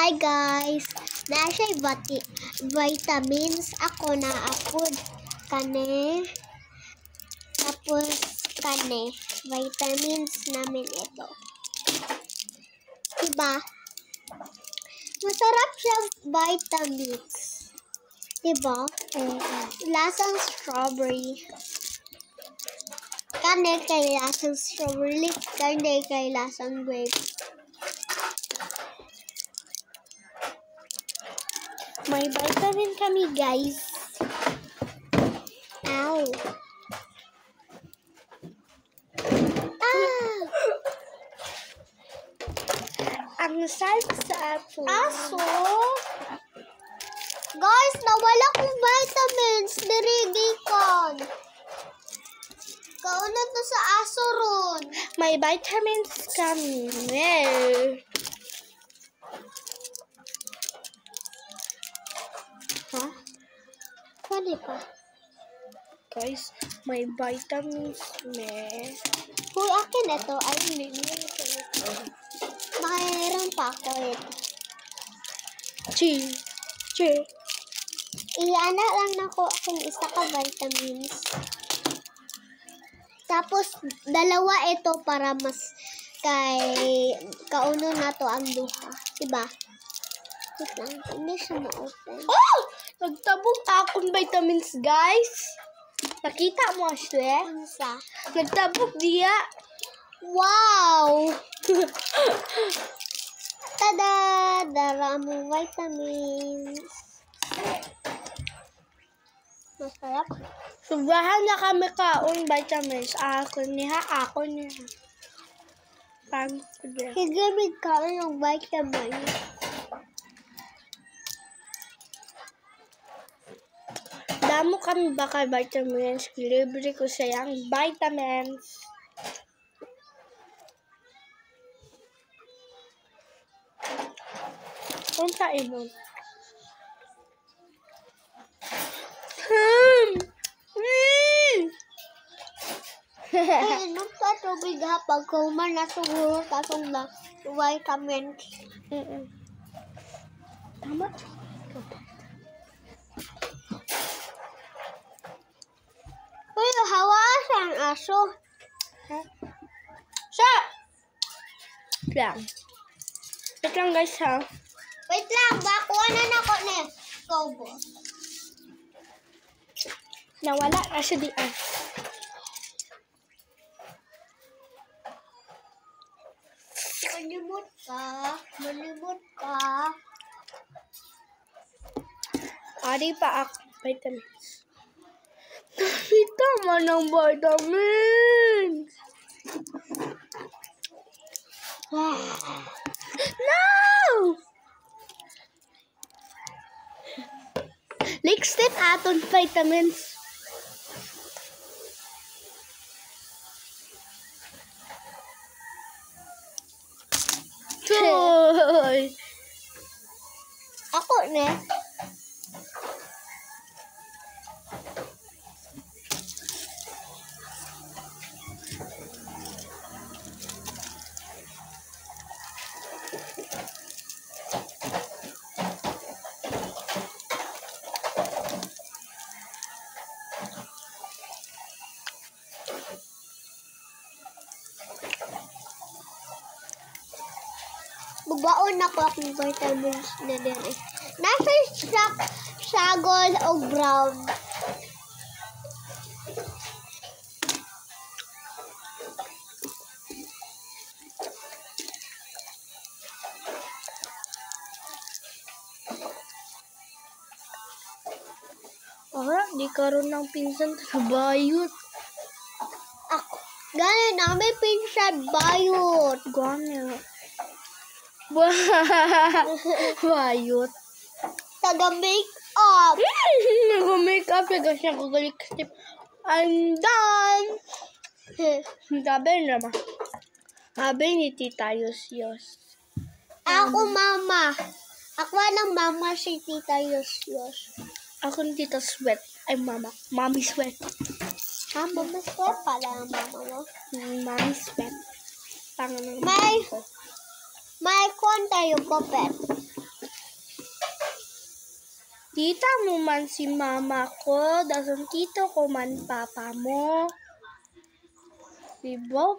Hi guys! Nasa'y vitamins ako na apod kane. Tapos kane. Vitamins namin ito. Diba? Masarap siya vitamins. Diba? Lasang strawberry. Kane kay lasang strawberry. Kane kay lasang grape. May vitamin kami, guys. Ow. Ah! Ang sarap sa aso. Aso? Guys, nawala kong vitamins. Nirigikon. Kauna to sa aso ron. May vitamins kami. Ha? Pwede pa. Guys, may vitamins Huy, akin ito. Ay, hindi ito. Mayroon pa ako ito. Iana lang ako akong isa ka vitamins. Tapos, dalawa ito para mas kay kauno na to ang duha. Diba? Wait lang, hindi siya ma-open. Oh! Nagtabog akong vitamins, guys. Nakita mo, Ashley? Ano sa? Nagtabog diya. Wow! Tada! Daramong vitamins. Masarap. Sobrahan na kami kaon vitamins. Ako niya. Paano ko diya? Higamig ka ng vitamins. Damo kami baka vitamins. Libre ko sayang vitamins. Kung sa ino. Ay, inom ka tubig ha. Pag kuman na siguro tasong na vitamins. Tama. Uy, hawas ang aso. Siya! Lang. Wait lang, guys, ha? Wait lang, bakuha na ako ni Kobo. Nawala na siya di. Malimot ka. Ari pa ako. Vitamins. Nakita mo ng vitamins. No! Next step aton vitamins. Toy. Ako ne. Bubaon ako akong vitamins na din eh. Nasa siya gold o brown. Di karon ng pinsan sa bayot. Ako. Ganun na, may pinsan bayot. Gana. Bayot. Taga-make up. Nag-makeup ya siya kagalik step. I'm done. Sabi naman. Sabi ni Tita Yos. Ako mama. Ako ng mama si Tita Yos. Ako ni Tita Sweat. Ay mama. Mommy Sweat. Ha, mama sweat pala ang mama mo. Mommy Sweat. Tangan ng May kwan tayo, puppet. Kita mo man si mama ko, dasan kita ko man papa mo. Diba?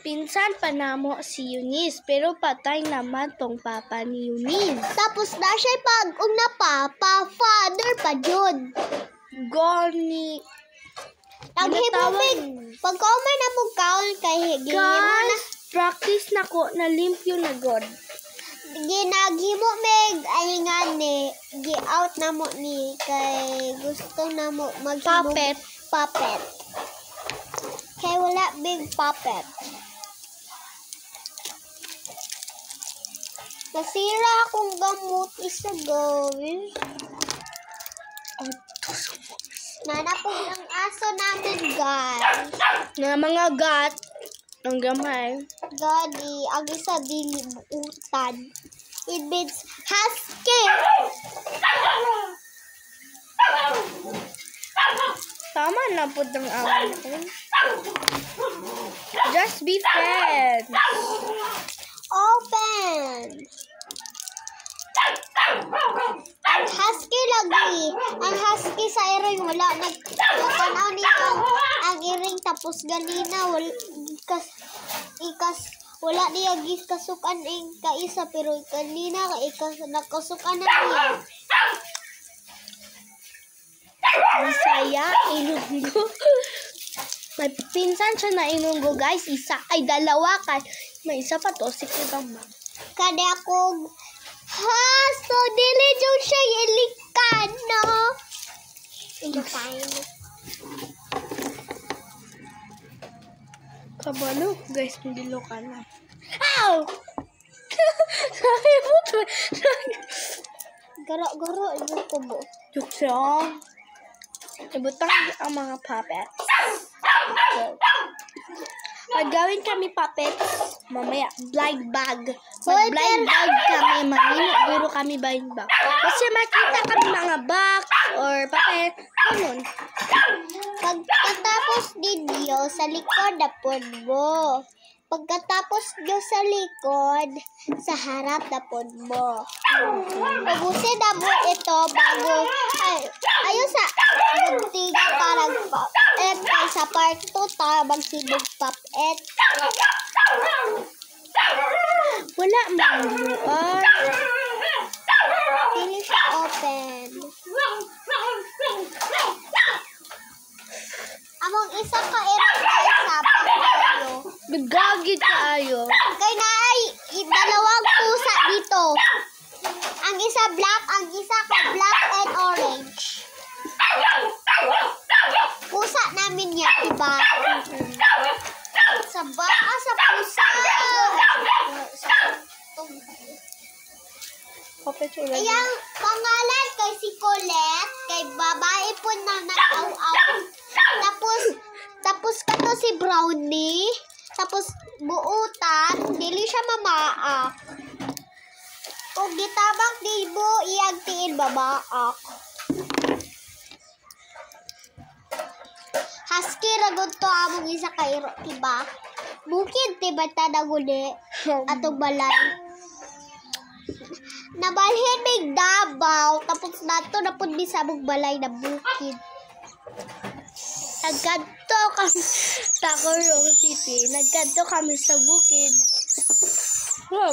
Pinsan pa namo si Eunice, pero patay naman tong papa ni Eunice. Tapos na siya pag-ung na father pa jud. Goni. Naghimumig. Pagka-umay na mo kaon kay higimo na. Guys, practice na ko, nalimpyo na god. Ginaghimo meg alingan ni gi-out na mo ni kay gusto na mo maghimo puppet. Kay wala big puppet. Nasira akong gamot isa gawin. Nanapog ang aso namin, guys. Na mga gat, ng gamay. Gadi, ang isa dili buutan. It means husky. Tama na po ng awal ko. Just be friends. Open. Ang husky lagi. Ang husky sa iring wala nagtanaw niya ang iring tapos ganina wala niya gikasukan ang kaisa pero kanina nakasukan na niya. Masaya, inunggo. May pinsan siya na inunggo, guys. Isa ay dalawa ka. May isa pa to, si Kibamba. Kada akong so dili jud siya ilikan, no? Fine. Kabalo, guys, nandilo ka na. Ow! Sabi mo, Garo-garo, yung kubo. joke siya. Ibutang ang mga puppets. Pag gawin kami puppets, mamaya, blind bag. Mag-blind bag kami, manginiguro kami blind bag. Kasi makita kami mga box or puppet, ganun. Pagkatapos ninyo, sa likod na pod mo. Pagkatapos nyo sa likod, sa harap na pod mo. Ubusin na mo ito bago, ayun sa magtiga parang pop-et. Kay sa part 2, tayo magsibog pop-et. Wala manuan. Hindi siya open. Among isa ka ay sabang tayo. Nagagid tayo. Kay naay dalawang pusa dito. Ang isa black, ang isa ka black and orange. Pusa namin yan, diba? Sa baka sa pusa. Puppets ulit. Iyang pangalan kay si Colette, kay babae po na nag-aw-aw. Tapos kato si Brownie. Tapos buutan, dili siya mamaak. Kung gitabak di mo, iyang tiin babaak. Husky ragod to among isa kairo, diba? Bukid, diba tanaguli? Atong balay. Nabalhin may Davao, tapos nato na po di sa among balay na bukid. Nagkanto kami sa Corong City. Nagkanto kami sa bukid.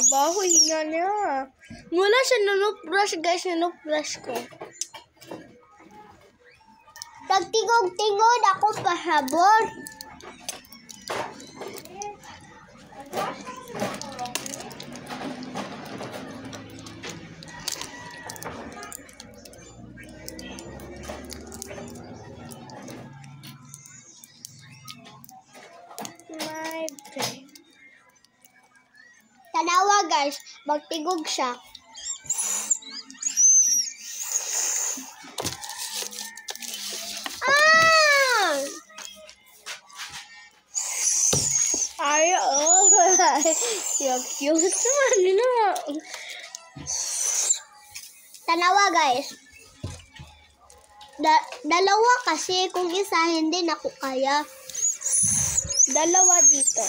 Bahoy nga niya. Mula siya nanuprush, guys. Nanuprush ko. Nagtingog-tingog ako pahabol. My day. Tanawa guys, magtingog siya. Ay, oh. Yung cute naman, no? Tanawa guys. Dalawa kasi kung isa hindi na ko kaya. Dalawa dito.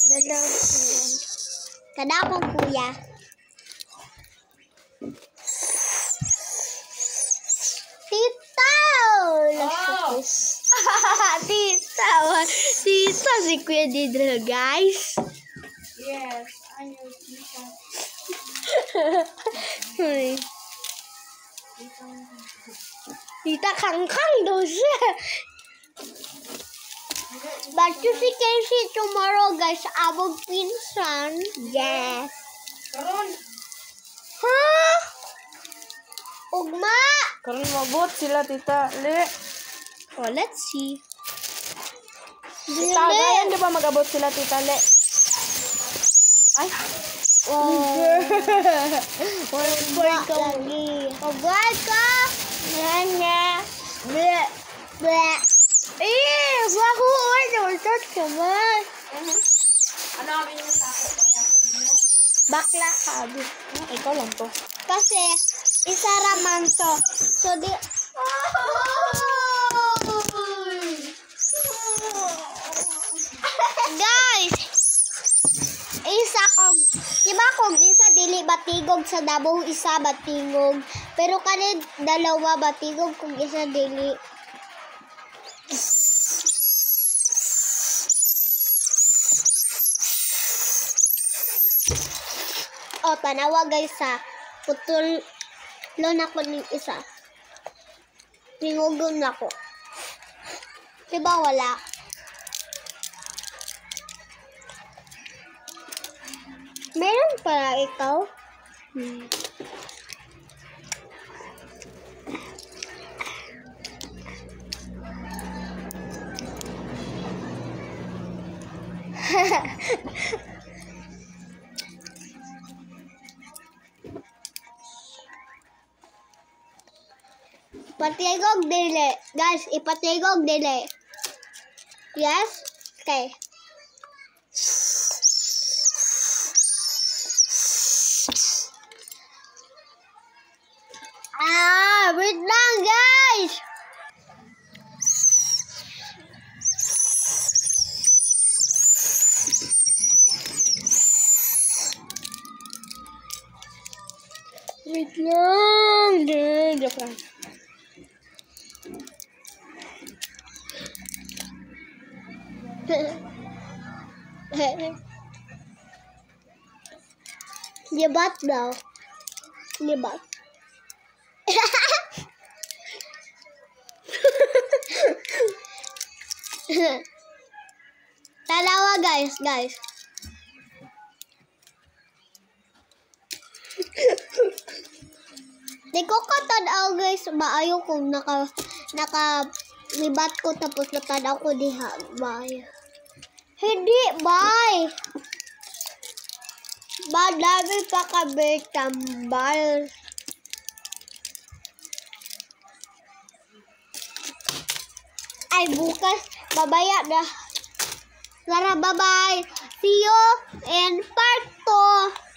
Dalawa. Kada akong kuya. Tita, tita si Kuya Didra, guys. Yes, I'm your tita. Tita Kangkang daw siya. But you see Casey tomorrow, guys. Abog pinsan. Yes. Karon, Huh? Ugma. karon mabot sila tita. Le. Oh, let's see. Tita, gayan di ba mag-abot sila tita Le? Ay, Ugma lagi. Ugma ka. Nana. Bleh. Bleh. Eh, bago order. Tot ka ba? ano kami yung sa akin? Bakla ka. Ikaw lang to. Kasi, isa raman to. So, di... Guys! Isa kog... Diba kog isa dili batigog sa Davao, isa batigog. Pero kanid dalawa batigog kung isa dili. O, tanawa guys ha. Putol lo na ko ng isa. Tingugon na ko. Diba wala? Meron pala ikaw? Patigog dili. Guys, ipatigog dili. Yes? Okay. Wait lang, guys! Wait lang. Joke lang. Libat daw. Libat. Talawa guys. Di ko katanaw guys. Maayo kung libat ko tapos natanaw ko diha. Bye. Hindi, bye. Madami pa kami tambal. Ay, bukas. Babaya na. Tara, bye-bye. See you in part 2.